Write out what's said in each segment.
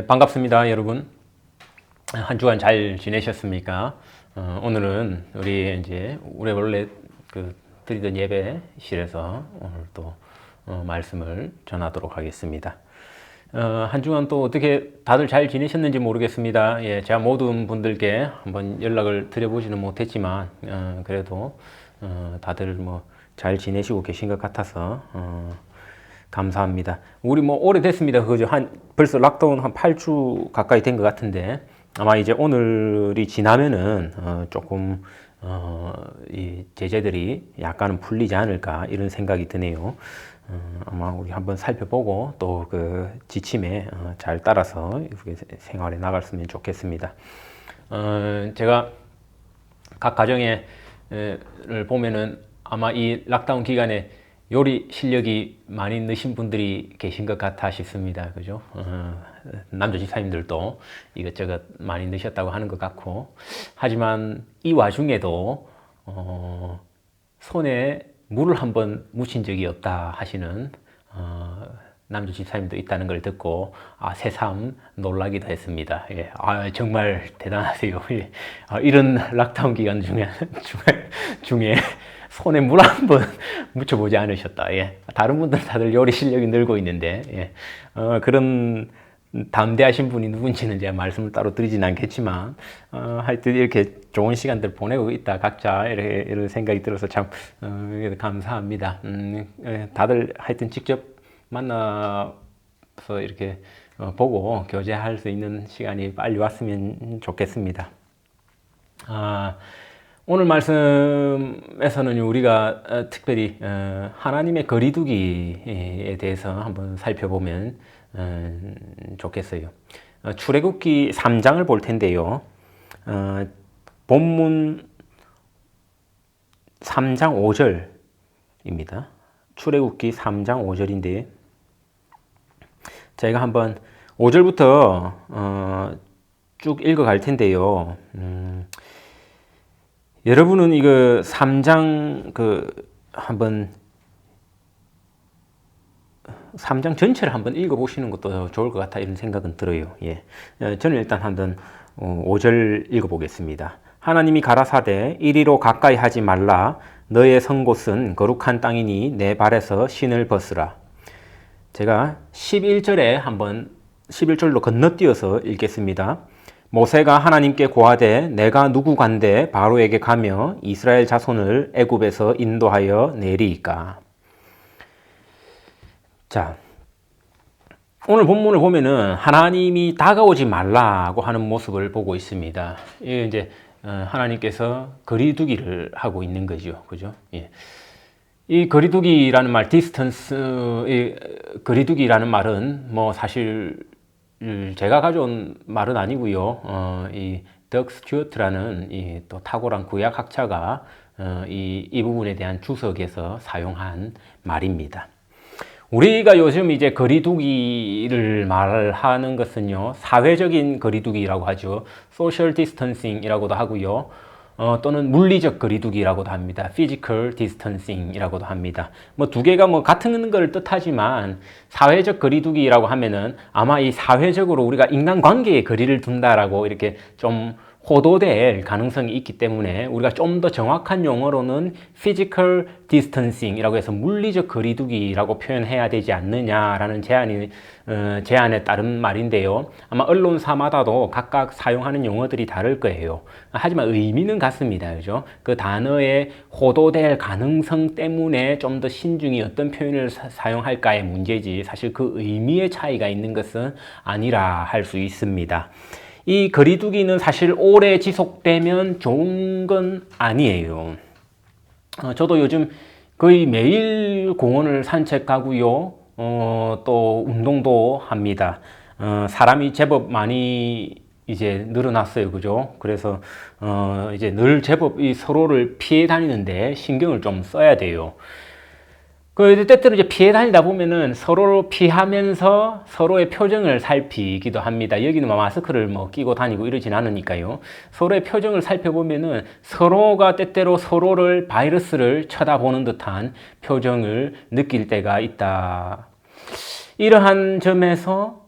반갑습니다, 여러분. 한 주간 잘 지내셨습니까? 오늘은 우리 우리 원래 드리던 예배실에서 오늘 또 말씀을 전하도록 하겠습니다. 한 주간 또 어떻게 다들 잘 지내셨는지 모르겠습니다. 제가 모든 분들께 한번 연락을 드려보지는 못했지만, 그래도 다들 뭐 잘 지내시고 계신 것 같아서, 감사합니다. 우리 뭐 오래됐습니다. 그죠? 벌써 락다운 한 8주 가까이 된 것 같은데, 아마 이제 오늘이 지나면은, 조금, 이 제재들이 약간은 풀리지 않을까, 이런 생각이 드네요. 아마 우리 한번 살펴보고 또 그 지침에 잘 따라서 이렇게 생활에 나갔으면 좋겠습니다. 제가 각 가정에 를 보면은 아마 이 락다운 기간에 요리 실력이 많이 느신 분들이 계신 것 같아 싶습니다. 그죠? 남자 집사님들도 이것저것 많이 느셨다고 하는 것 같고, 하지만 이 와중에도 손에 물을 한번 묻힌 적이 없다 하시는 남자 집사님도 있다는 걸 듣고 새삼 놀라기도 했습니다. 정말 대단하세요. 이런 락다운 기간 중에 손에 물 한번 묻혀보지 않으셨다. 다른 분들은 다들 요리 실력이 늘고 있는데, 그런 담대하신 분이 누군지는 제가 말씀을 따로 드리진 않겠지만, 하여튼 이렇게 좋은 시간들 보내고 있다. 각자 이런 생각이 들어서 참, 감사합니다. 다들 하여튼 직접 만나서 이렇게 보고 교제할 수 있는 시간이 빨리 왔으면 좋겠습니다. 오늘 말씀에서는 우리가 특별히 하나님의 거리두기에 대해서 한번 살펴보면 좋겠어요. 출애굽기 3장을 볼 텐데요. 본문 3장 5절입니다. 출애굽기 3장 5절인데 제가 한번 5절부터 쭉 읽어갈 텐데요. 여러분은 이거 3장 한번 3장 전체를 한번 읽어보시는 것도 좋을 것 같아 이런 생각은 들어요. 저는 일단 한번 5절 읽어보겠습니다. 하나님이 가라사대 이리로 가까이 하지 말라. 너의 선 곳은 거룩한 땅이니 내 발에서 신을 벗으라. 제가 11절로 건너뛰어서 읽겠습니다. 모세가 하나님께 고하되 내가 누구간데 바로에게 가며 이스라엘 자손을 애굽에서 인도하여 내리이까. 자, 오늘 본문을 보면은 하나님이 다가오지 말라고 하는 모습을 보고 있습니다. 이게 이제 하나님께서 거리두기를 하고 있는 거죠, 그죠? 이 거리두기라는 말, 디스턴스, 거리두기라는 말은 뭐 사실 제가 가져온 말은 아니고요. 이 덕 스튜어트라는 이 또 탁월한 구약학자가 이 부분에 대한 주석에서 사용한 말입니다. 우리가 요즘 이제 거리두기를 말하는 것은요, 사회적인 거리두기라고 하죠. 소셜 디스턴싱이라고도 하고요. 또는 물리적 거리두기라고도 합니다. physical distancing이라고도 합니다. 뭐 두 개가 뭐 같은 걸 뜻하지만 사회적 거리두기라고 하면은 아마 이 사회적으로 우리가 인간관계에 거리를 둔다라고 이렇게 좀 호도될 가능성이 있기 때문에 우리가 좀 더 정확한 용어로는 physical distancing이라고 해서 물리적 거리두기라고 표현해야 되지 않느냐라는 제안에 따른 말인데요. 아마 언론사마다도 각각 사용하는 용어들이 다를 거예요. 하지만 의미는 같습니다. 그죠? 그 단어의 호도될 가능성 때문에 좀 더 신중히 어떤 표현을 사용할까의 문제지 사실 그 의미의 차이가 있는 것은 아니라 할 수 있습니다. 이 거리두기는 사실 오래 지속되면 좋은 건 아니에요. 저도 요즘 거의 매일 공원을 산책 가고요. 또 운동도 합니다. 사람이 제법 많이 이제 늘어났어요. 그죠? 그래서 이제 늘 제법 이 서로를 피해 다니는데 신경을 좀 써야 돼요. 때때로 이제 피해 다니다 보면은 서로를 피하면서 서로의 표정을 살피기도 합니다. 여기는 마스크를 뭐 끼고 다니고 이러진 않으니까요. 서로의 표정을 살펴보면은 서로가 때때로 서로를 바이러스를 쳐다보는 듯한 표정을 느낄 때가 있다. 이러한 점에서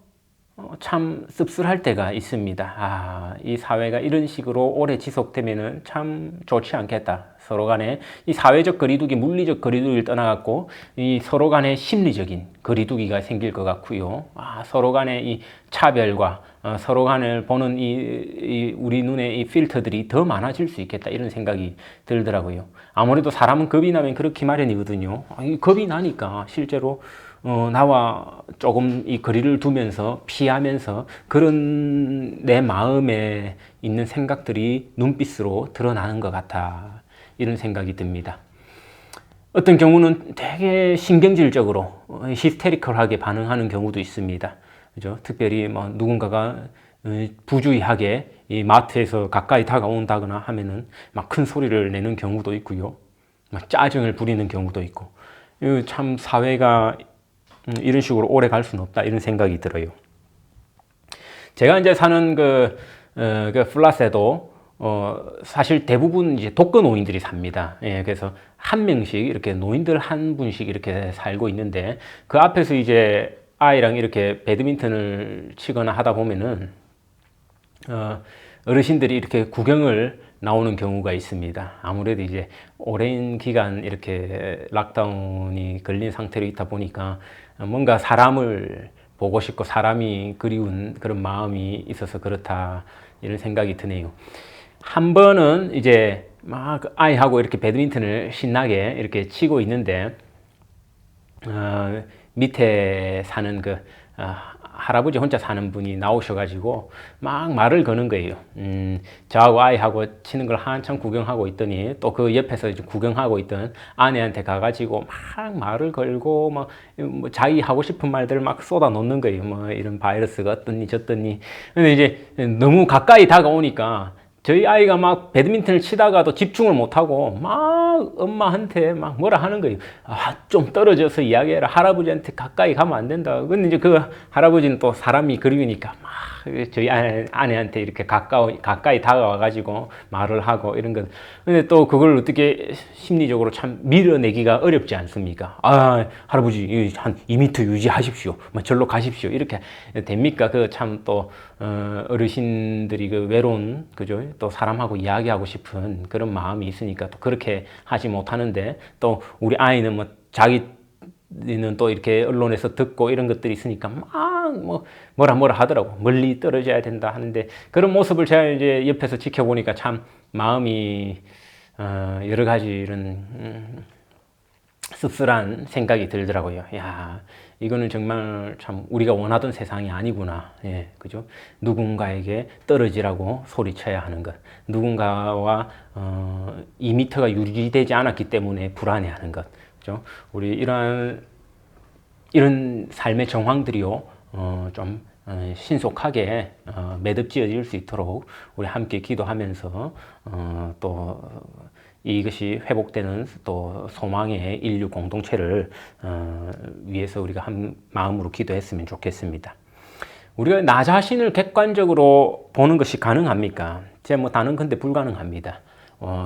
참 씁쓸할 때가 있습니다. 이 사회가 이런 식으로 오래 지속되면은 참 좋지 않겠다. 서로 간에 이 사회적 거리두기, 물리적 거리두기를 떠나갖고 이 서로 간의 심리적인 거리두기가 생길 것 같고요. 서로 간의 이 차별과 서로 간을 보는 이 우리 눈에 이 필터들이 더 많아질 수 있겠다 이런 생각이 들더라고요. 아무래도 사람은 겁이 나면 그렇게 마련이거든요. 이 겁이 나니까 실제로 나와 조금 이 거리를 두면서 피하면서 그런 내 마음에 있는 생각들이 눈빛으로 드러나는 것 같아. 이런 생각이 듭니다. 어떤 경우는 되게 신경질적으로 히스테리컬하게 반응하는 경우도 있습니다. 그죠? 특별히 뭐 누군가가 부주의하게 이 마트에서 가까이 다가온다거나 하면은 막 큰 소리를 내는 경우도 있고요. 막 짜증을 부리는 경우도 있고. 참 사회가 이런 식으로 오래 갈 수는 없다 이런 생각이 들어요. 제가 이제 사는 그 플라세도 사실 대부분 이제 독거 노인들이 삽니다. 예, 그래서 한 명씩 이렇게 노인들 한 분씩 이렇게 살고 있는데 그 앞에서 이제 아이랑 이렇게 배드민턴을 치거나 하다 보면은 어르신들이 이렇게 구경을 나오는 경우가 있습니다. 아무래도 이제 오랜 기간 이렇게 락다운이 걸린 상태로 있다 보니까 뭔가 사람을 보고 싶고 사람이 그리운 그런 마음이 있어서 그렇다 이런 생각이 드네요. 한 번은 이제 막 아이하고 이렇게 배드민턴을 신나게 이렇게 치고 있는데 밑에 사는 할아버지 혼자 사는 분이 나오셔가지고 막 말을 거는 거예요. 저하고 아이하고 치는 걸 한참 구경하고 있더니 또 그 옆에서 이제 구경하고 있던 아내한테 가가지고 막 말을 걸고 막 뭐 자기 하고 싶은 말들을 막 쏟아 놓는 거예요. 뭐 이런 바이러스가 어떻니 저떻니. 근데 이제 너무 가까이 다가오니까 저희 아이가 막 배드민턴을 치다가도 집중을 못하고 막 엄마한테 막 뭐라 하는 거예요. 좀 떨어져서 이야기해라. 할아버지한테 가까이 가면 안 된다. 근데 이제 그 할아버지는 또 사람이 그리우니까 막 저희 아내한테 이렇게 가까이 다가와가지고 말을 하고 이런 것. 근데 또 그걸 어떻게 심리적으로 참 밀어내기가 어렵지 않습니까? 할아버지 한 2m 유지하십시오. 절로 가십시오. 이렇게 됩니까? 그 참 또 어르신들이 그 외로운 그죠? 또 사람하고 이야기하고 싶은 그런 마음이 있으니까 또 그렇게 하지 못하는데 또 우리 아이는 뭐 자기는 또 이렇게 언론에서 듣고 이런 것들이 있으니까 막 뭐라 하더라고. 멀리 떨어져야 된다 하는데 그런 모습을 제가 이제 옆에서 지켜보니까 참 마음이 여러 가지 이런 씁쓸한 생각이 들더라고요. 이거는 정말 참 우리가 원하던 세상이 아니구나. 예, 그죠? 누군가에게 떨어지라고 소리쳐야 하는 것. 누군가와 2m가 유지되지 않았기 때문에 불안해하는 것. 그죠? 우리 이런 삶의 정황들이요, 좀 신속하게 매듭지어질 수 있도록 우리 함께 기도하면서 또 이것이 회복되는 또 소망의 인류 공동체를 위해서 우리가 한 마음으로 기도했으면 좋겠습니다. 우리가 나 자신을 객관적으로 보는 것이 가능합니까? 제가 뭐 다는 건데 불가능합니다.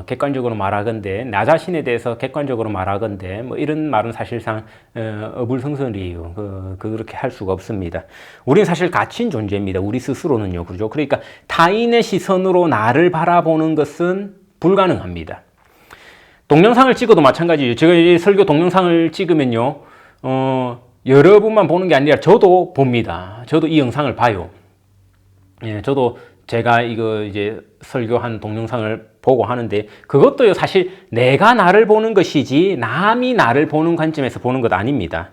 객관적으로 말하건대 나 자신에 대해서 객관적으로 말하건대 뭐 이런 말은 사실상 어불성설이에요. 그렇게 할 수가 없습니다. 우리는 사실 갇힌 존재입니다. 우리 스스로는요, 그죠? 그러니까 타인의 시선으로 나를 바라보는 것은 불가능합니다. 동영상을 찍어도 마찬가지예요. 제가 이 설교 동영상을 찍으면요, 여러분만 보는 게 아니라 저도 봅니다. 저도 이 영상을 봐요. 예, 저도 제가 이거 이제 설교한 동영상을 보고 하는데 그것도요, 사실 내가 나를 보는 것이지 남이 나를 보는 관점에서 보는 것 아닙니다.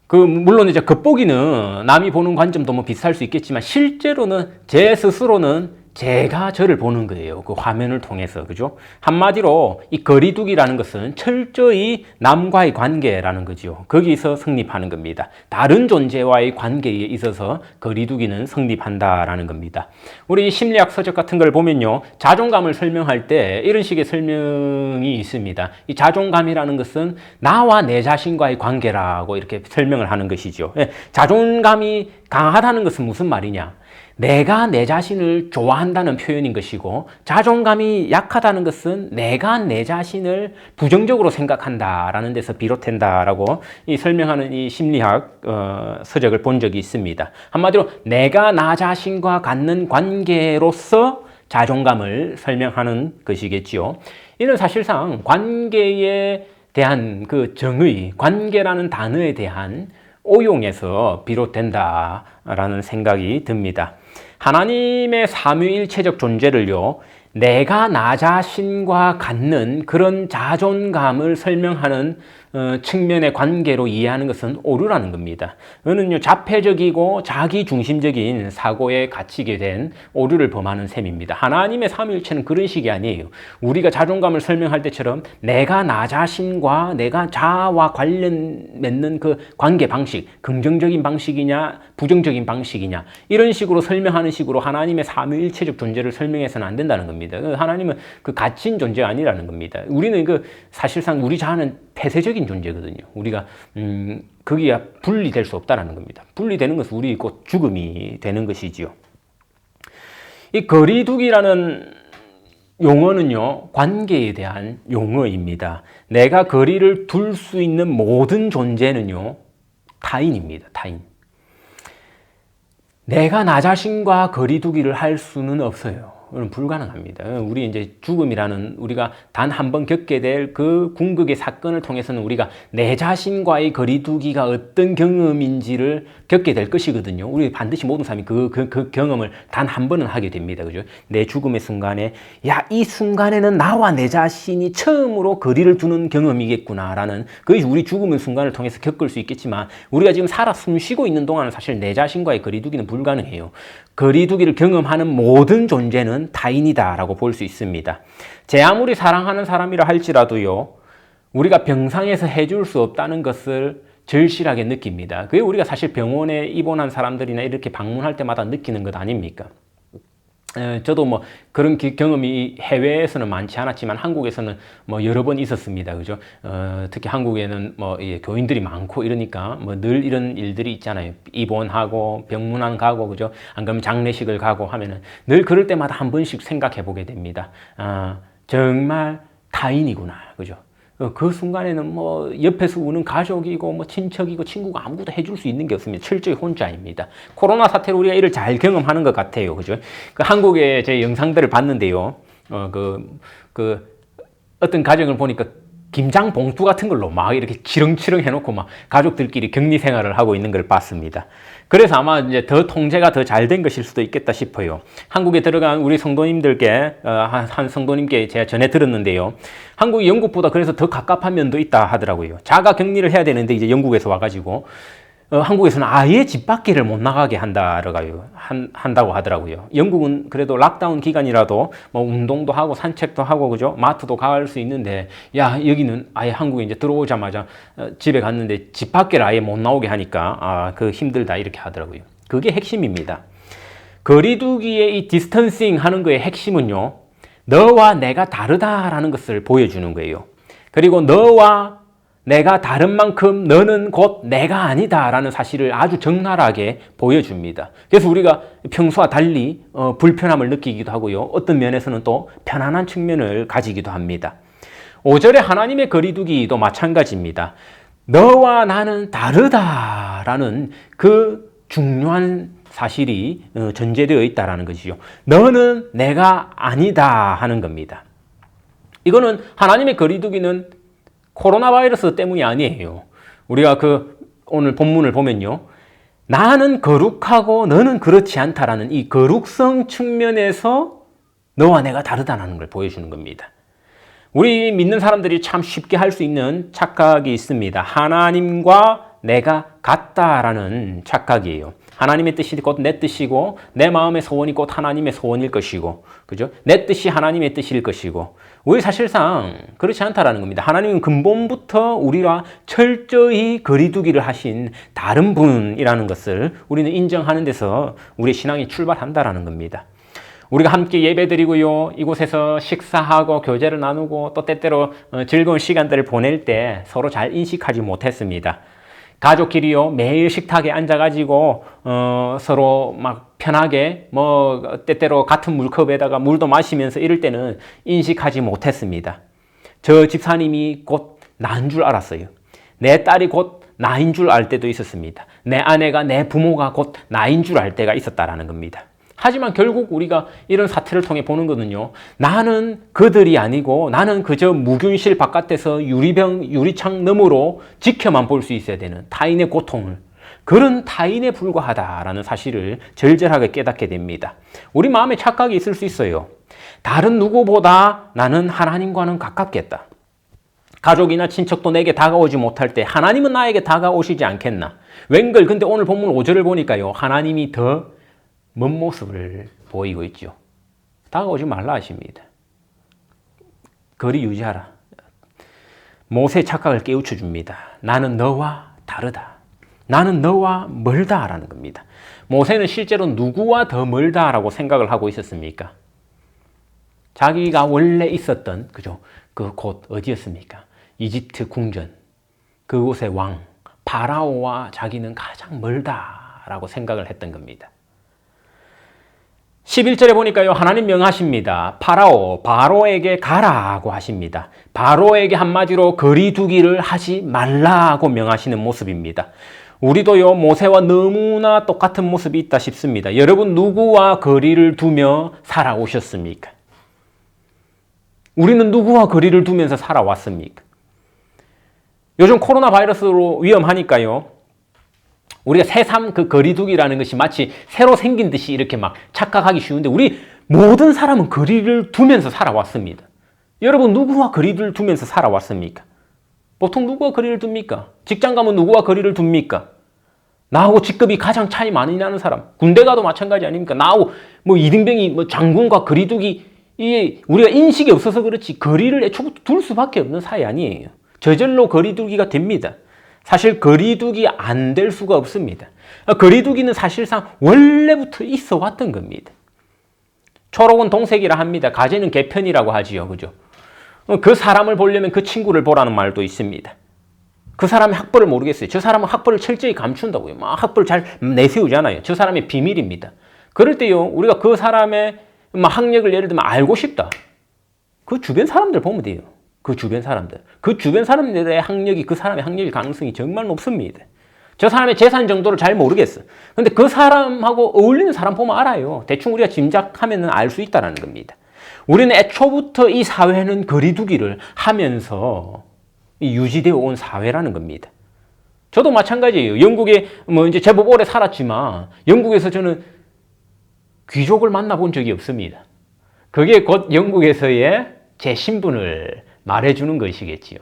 물론 이제 겉보기는 남이 보는 관점도 뭐 비슷할 수 있겠지만 실제로는 제 스스로는 제가 저를 보는 거예요. 그 화면을 통해서. 그죠? 한마디로 이 거리두기라는 것은 철저히 남과의 관계라는 거죠. 거기서 성립하는 겁니다. 다른 존재와의 관계에 있어서 거리두기는 성립한다라는 겁니다. 우리 심리학 서적 같은 걸 보면요, 자존감을 설명할 때 이런 식의 설명이 있습니다. 이 자존감이라는 것은 나와 내 자신과의 관계라고 이렇게 설명을 하는 것이죠. 자존감이 강하다는 것은 무슨 말이냐? 내가 내 자신을 좋아한다는 표현인 것이고, 자존감이 약하다는 것은 내가 내 자신을 부정적으로 생각한다라는 데서 비롯된다라고 이 설명하는 이 심리학 서적을 본 적이 있습니다. 한마디로 내가 나 자신과 갖는 관계로서 자존감을 설명하는 것이겠지요. 이는 사실상 관계에 대한 그 정의, 관계라는 단어에 대한 오용에서 비롯된다라는 생각이 듭니다. 하나님의 삼위일체적 존재를요, 내가 나 자신과 갖는 그런 자존감을 설명하는 측면의 관계로 이해하는 것은 오류라는 겁니다. 이는요, 자폐적이고 자기중심적인 사고에 갇히게 된 오류를 범하는 셈입니다. 하나님의 삼위일체는 그런 식이 아니에요. 우리가 자존감을 설명할 때처럼 내가 나 자신과 내가 자아와 관련 맺는 그 관계 방식, 긍정적인 방식이냐 부정적인 방식이냐 이런 식으로 설명하는 식으로 하나님의 삼위일체적 존재를 설명해서는 안 된다는 겁니다. 하나님은 그 갇힌 존재가 아니라는 겁니다. 우리는 사실상 우리 자아는 폐쇄적인 존재거든요. 우리가 거기가 분리될 수 없다는 겁니다. 분리되는 것은 우리 곧 죽음이 되는 것이지요. 이 거리두기라는 용어는요, 관계에 대한 용어입니다. 내가 거리를 둘 수 있는 모든 존재는요, 타인입니다. 타인. 내가 나 자신과 거리두기를 할 수는 없어요. 그건 불가능합니다. 우리 이제 죽음이라는 우리가 단 한 번 겪게 될 그 궁극의 사건을 통해서는 우리가 내 자신과의 거리두기가 어떤 경험인지를 겪게 될 것이거든요. 우리 반드시 모든 사람이 그 경험을 단 한 번은 하게 됩니다. 그죠? 내 죽음의 순간에, 야, 이 순간에는 나와 내 자신이 처음으로 거리를 두는 경험이겠구나라는, 그것이 우리 죽음의 순간을 통해서 겪을 수 있겠지만, 우리가 지금 살아 숨 쉬고 있는 동안은 사실 내 자신과의 거리두기는 불가능해요. 거리두기를 경험하는 모든 존재는 타인이다라고 볼 수 있습니다. 제 아무리 사랑하는 사람이라 할지라도요, 우리가 병상에서 해줄 수 없다는 것을 절실하게 느낍니다. 그게 우리가 사실 병원에 입원한 사람들이나 이렇게 방문할 때마다 느끼는 것 아닙니까? 저도 뭐 그런 경험이 해외에서는 많지 않았지만 한국에서는 뭐 여러 번 있었습니다. 그죠? 특히 한국에는 뭐 교인들이 많고 이러니까 뭐 늘 이런 일들이 있잖아요. 입원하고 병문안 가고, 그죠? 안 그러면 장례식을 가고 하면은 늘 그럴 때마다 한 번씩 생각해 보게 됩니다. 정말 타인이구나. 그죠? 그 순간에는 뭐 옆에서 우는 가족이고 뭐 친척이고 친구가 아무것도 해줄 수 있는 게 없습니다. 철저히 혼자입니다. 코로나 사태로 우리가 이를 잘 경험하는 것 같아요. 그죠? 그 한국의 제 영상들을 봤는데요. 어떤 가정을 보니까 김장 봉투 같은 걸로 막 이렇게 치렁치렁 해놓고 막 가족들끼리 격리 생활을 하고 있는 걸 봤습니다. 그래서 아마 이제 더 통제가 더 잘 된 것일 수도 있겠다 싶어요. 한국에 들어간 우리 성도님들께, 한 성도님께 제가 전해 들었는데요. 한국이 영국보다 그래서 더 갑갑한 면도 있다 하더라고요. 자가 격리를 해야 되는데 이제 영국에서 와가지고, 한국에서는 아예 집 밖에를 못 나가게 한다고 하더라고요. 영국은 그래도 락다운 기간이라도 뭐 운동도 하고 산책도 하고, 그죠? 마트도 갈 수 있는데, 야, 여기는 아예 한국에 이제 들어오자마자 집에 갔는데 집 밖에를 아예 못 나오게 하니까, 그 힘들다 이렇게 하더라고요. 그게 핵심입니다. 거리두기의 이 디스턴싱 하는 거의 핵심은요, 너와 내가 다르다라는 것을 보여주는 거예요. 그리고 너와 내가 다른 만큼 너는 곧 내가 아니다라는 사실을 아주 적나라하게 보여줍니다. 그래서 우리가 평소와 달리 불편함을 느끼기도 하고요. 어떤 면에서는 또 편안한 측면을 가지기도 합니다. 5절의 하나님의 거리두기도 마찬가지입니다. 너와 나는 다르다라는 그 중요한 사실이 전제되어 있다는 것이죠. 너는 내가 아니다 하는 겁니다. 이거는 하나님의 거리두기는 코로나 바이러스 때문이 아니에요. 우리가 오늘 본문을 보면요. 나는 거룩하고 너는 그렇지 않다라는 이 거룩성 측면에서 너와 내가 다르다는 걸 보여주는 겁니다. 우리 믿는 사람들이 참 쉽게 할 수 있는 착각이 있습니다. 하나님과 내가 같다라는 착각이에요. 하나님의 뜻이 곧 내 뜻이고 내 마음의 소원이 곧 하나님의 소원일 것이고, 그죠? 내 뜻이 하나님의 뜻일 것이고, 우리 사실상 그렇지 않다라는 겁니다. 하나님은 근본부터 우리와 철저히 거리두기를 하신 다른 분이라는 것을 우리는 인정하는 데서 우리의 신앙이 출발한다라는 겁니다. 우리가 함께 예배드리고요, 이곳에서 식사하고 교제를 나누고 또 때때로 즐거운 시간들을 보낼 때 서로 잘 인식하지 못했습니다. 가족끼리요 매일 식탁에 앉아가지고 서로 막 편하게 뭐 때때로 같은 물컵에다가 물도 마시면서 이럴 때는 인식하지 못했습니다. 저 집사님이 곧 난 줄 알았어요. 내 딸이 곧 나인 줄 알 때도 있었습니다. 내 아내가 내 부모가 곧 나인 줄 알 때가 있었다라는 겁니다. 하지만 결국 우리가 이런 사태를 통해 보는 거는요. 나는 그들이 아니고 나는 그저 무균실 바깥에서 유리창 너머로 지켜만 볼 수 있어야 되는 타인의 고통을 그런 타인에 불과하다라는 사실을 절절하게 깨닫게 됩니다. 우리 마음에 착각이 있을 수 있어요. 다른 누구보다 나는 하나님과는 가깝겠다. 가족이나 친척도 내게 다가오지 못할 때 하나님은 나에게 다가오시지 않겠나. 웬걸 근데 오늘 본문 5절을 보니까요. 하나님이 더 먼 모습을 보이고 있죠. 다가오지 말라 하십니다. 거리 유지하라. 모세의 착각을 깨우쳐 줍니다. 나는 너와 다르다. 나는 너와 멀다라는 겁니다. 모세는 실제로 누구와 더 멀다라고 생각을 하고 있었습니까? 자기가 원래 있었던 그죠? 그 곳 어디였습니까? 이집트 궁전. 그곳의 왕 파라오와 자기는 가장 멀다라고 생각을 했던 겁니다. 11절에 보니까요. 하나님 명하십니다. 바로에게 가라고 하십니다. 바로에게 한마디로 거리 두기를 하지 말라고 명하시는 모습입니다. 우리도요. 모세와 너무나 똑같은 모습이 있다 싶습니다. 여러분 누구와 거리를 두며 살아오셨습니까? 우리는 누구와 거리를 두면서 살아왔습니까? 요즘 코로나 바이러스로 위험하니까요. 우리가 새삼 그 거리두기라는 것이 마치 새로 생긴 듯이 이렇게 막 착각하기 쉬운데 우리 모든 사람은 거리를 두면서 살아왔습니다. 여러분 누구와 거리를 두면서 살아왔습니까? 보통 누구와 거리를 둡니까? 직장 가면 누구와 거리를 둡니까? 나하고 직급이 가장 차이 많이 나는 사람. 군대 가도 마찬가지 아닙니까? 나하고 뭐 이등병이 뭐 장군과 거리두기 이게 우리가 인식이 없어서 그렇지 거리를 애초부터 둘 수밖에 없는 사이 아니에요. 저절로 거리두기가 됩니다. 사실 거리두기 안 될 수가 없습니다. 거리두기는 사실상 원래부터 있어 왔던 겁니다. 초록은 동색이라 합니다. 가재는 개편이라고 하지요. 그죠? 그 사람을 보려면 그 친구를 보라는 말도 있습니다. 그 사람의 학벌을 모르겠어요. 저 사람은 학벌을 철저히 감춘다고요. 막 학벌을 잘 내세우잖아요. 저 사람의 비밀입니다. 그럴 때요, 우리가 그 사람의 학력을 예를 들면 알고 싶다. 그 주변 사람들 보면 돼요. 그 주변 사람들의 학력이 그 사람의 학력일 가능성이 정말 높습니다. 저 사람의 재산 정도를 잘 모르겠어. 근데 그 사람하고 어울리는 사람 보면 알아요. 대충 우리가 짐작하면 알 수 있다는 겁니다. 우리는 애초부터 이 사회는 거리두기를 하면서 유지되어 온 사회라는 겁니다. 저도 마찬가지예요. 영국에 뭐 이제 제법 오래 살았지만 영국에서 저는 귀족을 만나본 적이 없습니다. 그게 곧 영국에서의 제 신분을 말해주는 것이겠지요.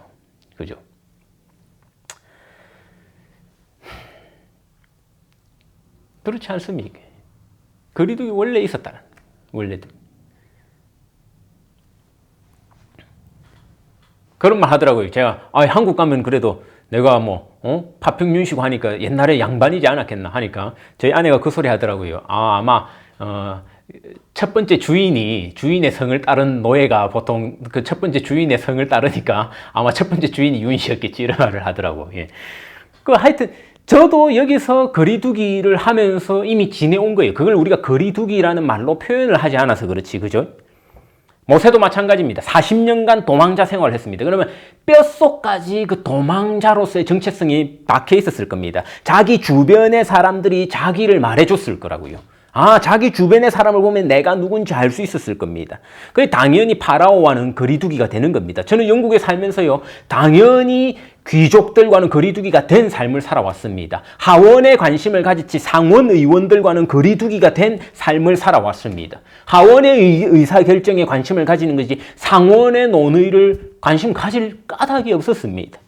그죠? 그렇지 않습니까? 거리두기 원래 있었다는 원래도. 그런 말 하더라고요. 제가 한국 가면 그래도 내가 파평윤시고 하니까 옛날에 양반이지 않았겠나 하니까 저희 아내가 그 소리 하더라고요. 아마 첫 번째 주인의 성을 따른 노예가 보통 그 첫 번째 주인의 성을 따르니까 아마 첫 번째 주인이 윤 씨였겠지 이런 말을 하더라고. 예. 하여튼 저도 여기서 거리두기를 하면서 이미 지내온 거예요. 그걸 우리가 거리두기라는 말로 표현을 하지 않아서 그렇지, 그죠? 모세도 마찬가지입니다. 40년간 도망자 생활을 했습니다. 그러면 뼛속까지 그 도망자로서의 정체성이 박혀 있었을 겁니다. 자기 주변의 사람들이 자기를 말해줬을 거라고요. 자기 주변의 사람을 보면 내가 누군지 알 수 있었을 겁니다. 그게 당연히 파라오와는 거리두기가 되는 겁니다. 저는 영국에 살면서요, 당연히 귀족들과는 거리두기가 된 삶을 살아왔습니다. 하원에 관심을 가졌지 상원 의원들과는 거리두기가 된 삶을 살아왔습니다. 하원의 의사결정에 관심을 가지는 것이 상원의 논의를 관심 가질 까닭이 없었습니다.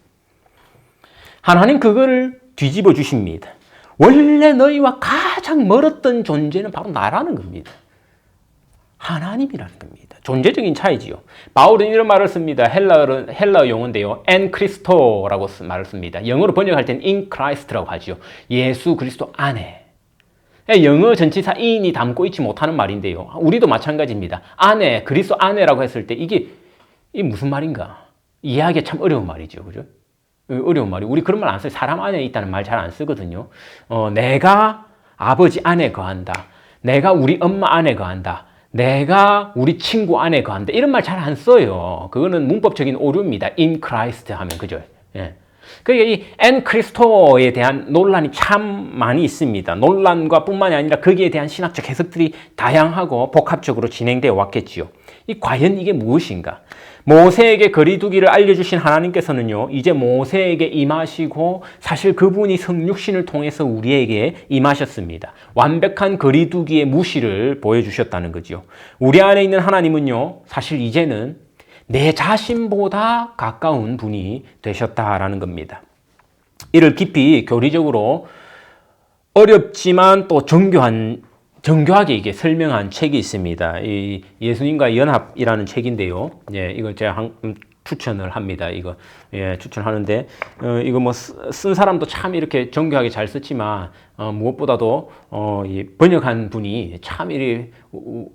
하나님 그거를 뒤집어 주십니다. 원래 너희와 가장 멀었던 존재는 바로 나라는 겁니다. 하나님이라는 겁니다. 존재적인 차이지요. 바울은 이런 말을 씁니다. 헬라어 용어인데요. 엔 크리스토라고 말을 씁니다. 영어로 번역할 때는 in Christ라고 하지요. 예수 그리스도 안에. 영어 전치사 in이 담고 있지 못하는 말인데요. 우리도 마찬가지입니다. 안에, 그리스도 안에라고 했을 때 이게 무슨 말인가? 이해하기 참 어려운 말이죠. 그죠? 어려운 말이. 우리 그런 말 안 써요. 사람 안에 있다는 말 잘 안 쓰거든요. 내가 아버지 안에 거한다. 내가 우리 엄마 안에 거한다. 내가 우리 친구 안에 거한다. 이런 말 잘 안 써요. 그거는 문법적인 오류입니다. in Christ 하면 그죠? 예. 그러니까 이 엔 크리스토에 대한 논란이 참 많이 있습니다. 논란과 뿐만이 아니라 거기에 대한 신학적 해석들이 다양하고 복합적으로 진행되어 왔겠지요. 과연 이게 무엇인가? 모세에게 거리두기를 알려주신 하나님께서는요, 이제 모세에게 임하시고 사실 그분이 성육신을 통해서 우리에게 임하셨습니다. 완벽한 거리두기의 무시를 보여주셨다는 거죠. 우리 안에 있는 하나님은요, 사실 이제는 내 자신보다 가까운 분이 되셨다라는 겁니다. 이를 깊이 교리적으로 어렵지만 또 정교하게 이게 설명한 책이 있습니다. 이 예수님과 연합이라는 책인데요. 예, 이걸 제가 추천을 합니다. 이거 추천하는데 이거 뭐 쓴 사람도 참 이렇게 정교하게 잘 썼지만 무엇보다도 이 번역한 분이 참 이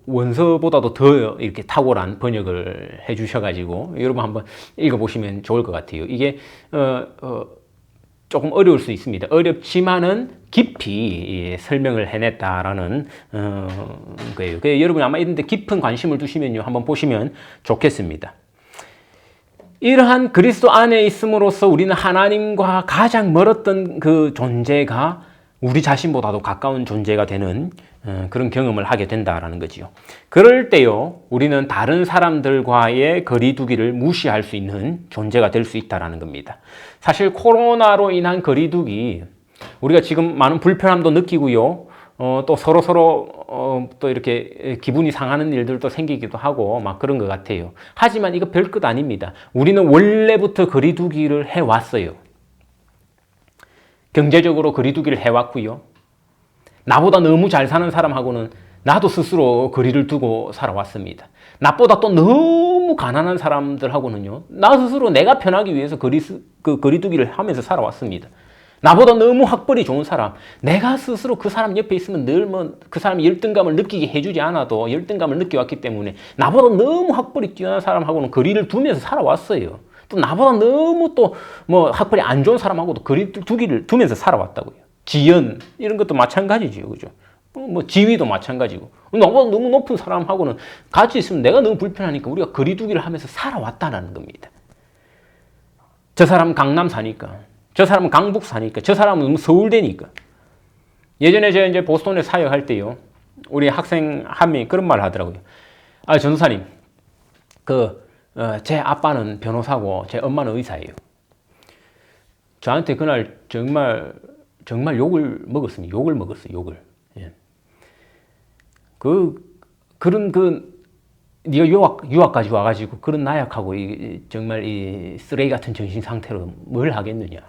원서보다도 더 이렇게 탁월한 번역을 해주셔가지고 여러분 한번 읽어보시면 좋을 것 같아요. 이게 조금 어려울 수 있습니다. 어렵지만은 깊이 설명을 해냈다라는 거예요. 여러분 아마 이런 데 깊은 관심을 두시면요, 한번 보시면 좋겠습니다. 이러한 그리스도 안에 있음으로써 우리는 하나님과 가장 멀었던 그 존재가 우리 자신보다도 가까운 존재가 되는 그런 경험을 하게 된다라는 거지요. 그럴 때요, 우리는 다른 사람들과의 거리두기를 무시할 수 있는 존재가 될 수 있다라는 겁니다. 사실 코로나로 인한 거리두기, 우리가 지금 많은 불편함도 느끼고요, 또 서로 또 이렇게 기분이 상하는 일들도 생기기도 하고 막 그런 것 같아요. 하지만 이거 별것 아닙니다. 우리는 원래부터 거리두기를 해왔어요. 경제적으로 거리두기를 해왔고요. 나보다 너무 잘 사는 사람하고는 나도 스스로 거리를 두고 살아왔습니다. 나보다 또 너무 가난한 사람들하고는요, 나 스스로 내가 편하기 위해서 거리두기를 하면서 살아왔습니다. 나보다 너무 학벌이 좋은 사람, 내가 스스로 그 사람 옆에 있으면 늘 그 사람이 열등감을 느끼게 해주지 않아도 열등감을 느껴왔기 때문에 나보다 너무 학벌이 뛰어난 사람하고는 거리를 두면서 살아왔어요. 또 나보다 너무 또 뭐 학벌이 안 좋은 사람하고도 거리두기를 두면서 살아왔다고요. 지연 이런 것도 마찬가지죠, 그죠? 뭐 지위도 마찬가지고 나보다 너무 높은 사람하고는 같이 있으면 내가 너무 불편하니까 우리가 거리두기를 하면서 살아왔다는 겁니다. 저 사람은 강남 사니까, 저 사람은 강북 사니까, 저 사람은 너무 서울대니까. 예전에 제가 이제 보스턴에 사역할 때요, 우리 학생 한 명이 그런 말을 하더라고요. 전도사님, 제 아빠는 변호사고 제 엄마는 의사예요. 저한테 그날 정말 욕을 먹었습니다. 욕을. 예. 네가 유학까지 와가지고 그런 나약하고 정말 이 쓰레기 같은 정신 상태로 뭘 하겠느냐.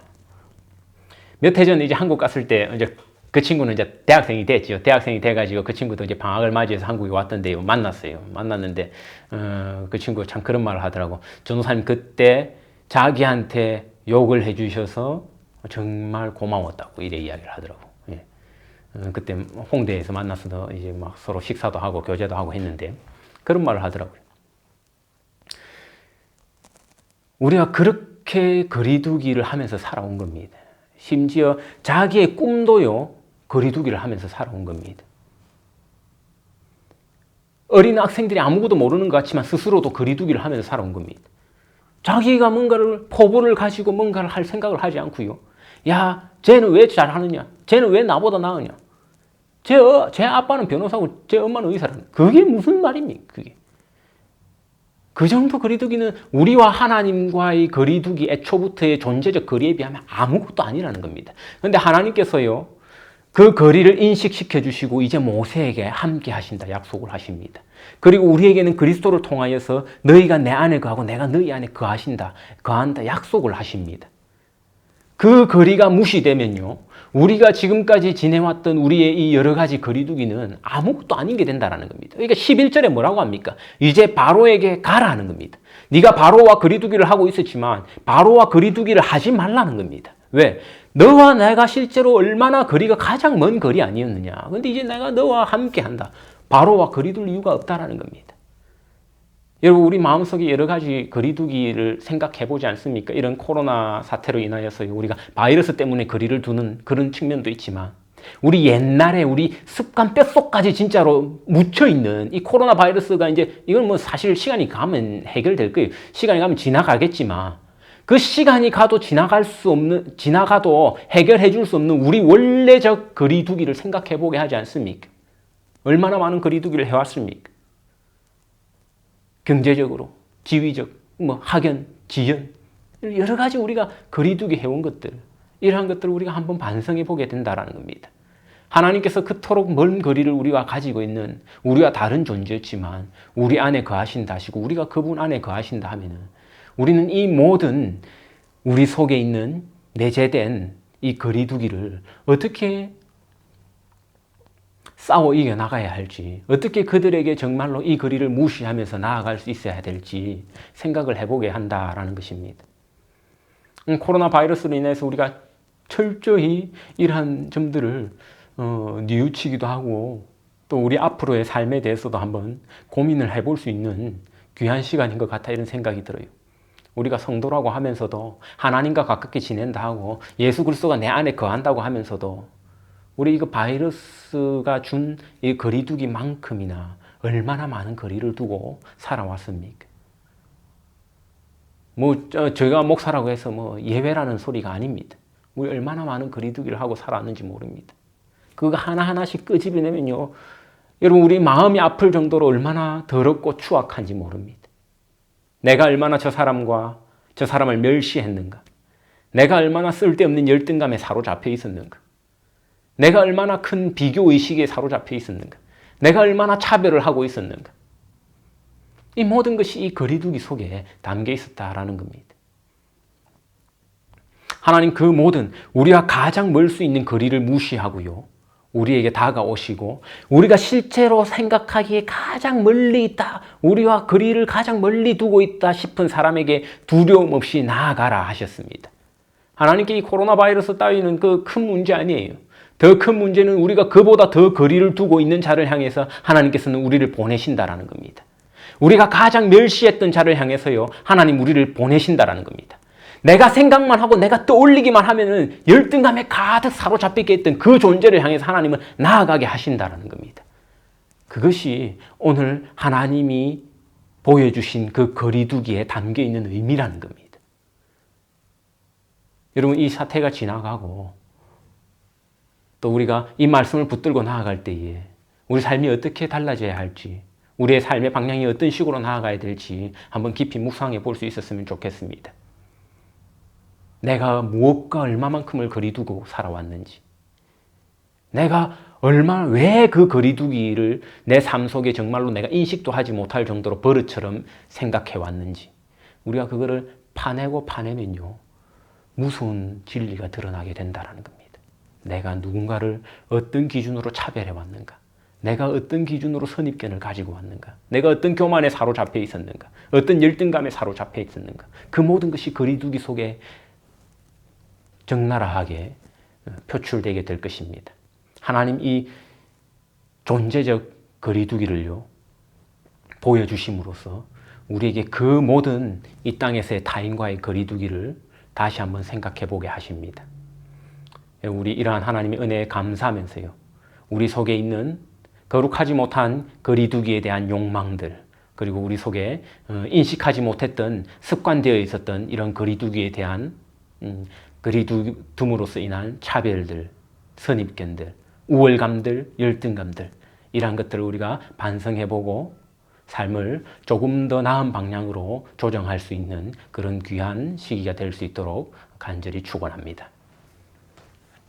몇 해 전에 이제 한국 갔을 때 이제 그 친구는 이제 대학생이 됐죠. 대학생이 돼가지고 그 친구도 이제 방학을 맞이해서 한국에 왔던데요. 만났는데 그 친구가 참 그런 말을 하더라고. 전도사님 그때 자기한테 욕을 해주셔서 정말 고마웠다고 이래 이야기를 하더라고. 예. 그때 홍대에서 만나서 이제 막 서로 식사도 하고 교제도 하고 했는데 그런 말을 하더라고요. 우리가 그렇게 거리두기를 하면서 살아온 겁니다. 심지어 자기의 꿈도요, 거리두기를 하면서 살아온 겁니다. 어린 학생들이 아무것도 모르는 것 같지만 스스로도 거리두기를 하면서 살아온 겁니다. 자기가 뭔가를 포부를 가지고 뭔가를 할 생각을 하지 않고요. 야, 쟤는 왜 잘하느냐? 쟤는 왜 나보다 나으냐? 제 아빠는 변호사고 제 엄마는 의사라는. 그게 무슨 말입니까? 그게. 그 정도 거리두기는 우리와 하나님과의 거리두기 애초부터의 존재적 거리에 비하면 아무것도 아니라는 겁니다. 그런데 하나님께서요, 그 거리를 인식시켜 주시고 이제 모세에게 함께 하신다 약속을 하십니다. 그리고 우리에게는 그리스도를 통하여서 너희가 내 안에 거하고 내가 너희 안에 거한다 약속을 하십니다. 그 거리가 무시되면요, 우리가 지금까지 지내왔던 우리의 이 여러 가지 거리두기는 아무것도 아닌 게 된다는 겁니다. 그러니까 11절에 뭐라고 합니까? 이제 바로에게 가라는 겁니다. 네가 바로와 거리두기를 하고 있었지만 바로와 거리두기를 하지 말라는 겁니다. 왜? 너와 내가 실제로 얼마나 거리가 가장 먼 거리 아니었느냐. 근데 이제 내가 너와 함께 한다. 바로와 거리둘 이유가 없다라는 겁니다. 여러분 우리 마음속에 여러 가지 거리두기를 생각해 보지 않습니까? 이런 코로나 사태로 인하여서 우리가 바이러스 때문에 거리를 두는 그런 측면도 있지만 우리 옛날에 우리 습관 뼛속까지 진짜로 묻혀있는 이 코로나 바이러스가 이제 이건 뭐 사실 시간이 가면 해결될 거예요. 시간이 가면 지나가겠지만 그 시간이 가도 지나가도 해결해 줄 수 없는 우리 원래적 거리두기를 생각해 보게 하지 않습니까? 얼마나 많은 거리두기를 해왔습니까? 경제적으로, 지위적, 뭐 학연, 지연 여러 가지 우리가 거리두기 해온 것들 이러한 것들을 우리가 한번 반성해 보게 된다는 겁니다. 하나님께서 그토록 먼 거리를 우리와 가지고 있는 우리와 다른 존재였지만 우리 안에 거하신다 하시고 우리가 그분 안에 거하신다 하면은 우리는 이 모든 우리 속에 있는 내재된 이 거리두기를 어떻게 싸워 이겨나가야 할지, 어떻게 그들에게 정말로 이 거리를 무시하면서 나아갈 수 있어야 될지 생각을 해보게 한다라는 것입니다. 코로나 바이러스로 인해서 우리가 철저히 이러한 점들을 뉘우치기도 하고 또 우리 앞으로의 삶에 대해서도 한번 고민을 해볼 수 있는 귀한 시간인 것 같아 이런 생각이 들어요. 우리가 성도라고 하면서도 하나님과 가깝게 지낸다 하고 예수 그리스도가 내 안에 거한다고 하면서도 우리 이거 바이러스가 준 이 거리두기만큼이나 얼마나 많은 거리를 두고 살아왔습니까? 저희가 목사라고 해서 예외라는 소리가 아닙니다. 우리 얼마나 많은 거리두기를 하고 살아왔는지 모릅니다. 그거 하나하나씩 끄집어내면요. 여러분, 우리 마음이 아플 정도로 얼마나 더럽고 추악한지 모릅니다. 내가 얼마나 저 사람과 저 사람을 멸시했는가. 내가 얼마나 쓸데없는 열등감에 사로잡혀 있었는가. 내가 얼마나 큰 비교의식에 사로잡혀 있었는가. 내가 얼마나 차별을 하고 있었는가. 이 모든 것이 이 거리두기 속에 담겨 있었다라는 겁니다. 하나님 그 모든 우리가 가장 멀 수 있는 거리를 무시하고요. 우리에게 다가오시고 우리가 실제로 생각하기에 가장 멀리 있다. 우리와 거리를 가장 멀리 두고 있다 싶은 사람에게 두려움 없이 나아가라 하셨습니다. 하나님께 이 코로나 바이러스 따위는 그 큰 문제 아니에요. 더 큰 문제는 우리가 그보다 더 거리를 두고 있는 자를 향해서 하나님께서는 우리를 보내신다라는 겁니다. 우리가 가장 멸시했던 자를 향해서요. 하나님 우리를 보내신다라는 겁니다. 내가 생각만 하고 내가 떠올리기만 하면은 열등감에 가득 사로잡히게 했던 그 존재를 향해서 하나님은 나아가게 하신다라는 겁니다. 그것이 오늘 하나님이 보여주신 그 거리두기에 담겨 있는 의미라는 겁니다. 여러분, 이 사태가 지나가고 또 우리가 이 말씀을 붙들고 나아갈 때에 우리 삶이 어떻게 달라져야 할지, 우리의 삶의 방향이 어떤 식으로 나아가야 될지 한번 깊이 묵상해 볼 수 있었으면 좋겠습니다. 내가 무엇과 얼마만큼을 거리두고 살아왔는지, 내가 왜 그 거리두기를 내 삶 속에 정말로 내가 인식도 하지 못할 정도로 버릇처럼 생각해 왔는지, 우리가 그거를 파내면요 무서운 진리가 드러나게 된다는 겁니다. 내가 누군가를 어떤 기준으로 차별해 왔는가, 내가 어떤 기준으로 선입견을 가지고 왔는가, 내가 어떤 교만에 사로잡혀 있었는가, 어떤 열등감에 사로잡혀 있었는가, 그 모든 것이 거리두기 속에 적나라하게 표출되게 될 것입니다. 하나님 이 존재적 거리두기를요 보여주심으로써 우리에게 그 모든 이 땅에서의 타인과의 거리두기를 다시 한번 생각해 보게 하십니다. 우리 이러한 하나님의 은혜에 감사하면서요, 우리 속에 있는 거룩하지 못한 거리두기에 대한 욕망들, 그리고 우리 속에 인식하지 못했던 습관되어 있었던 이런 거리두기에 대한 거리둠으로써 인한 차별들, 선입견들, 우월감들, 열등감들, 이러한 것들을 우리가 반성해보고 삶을 조금 더 나은 방향으로 조정할 수 있는 그런 귀한 시기가 될 수 있도록 간절히 축원합니다.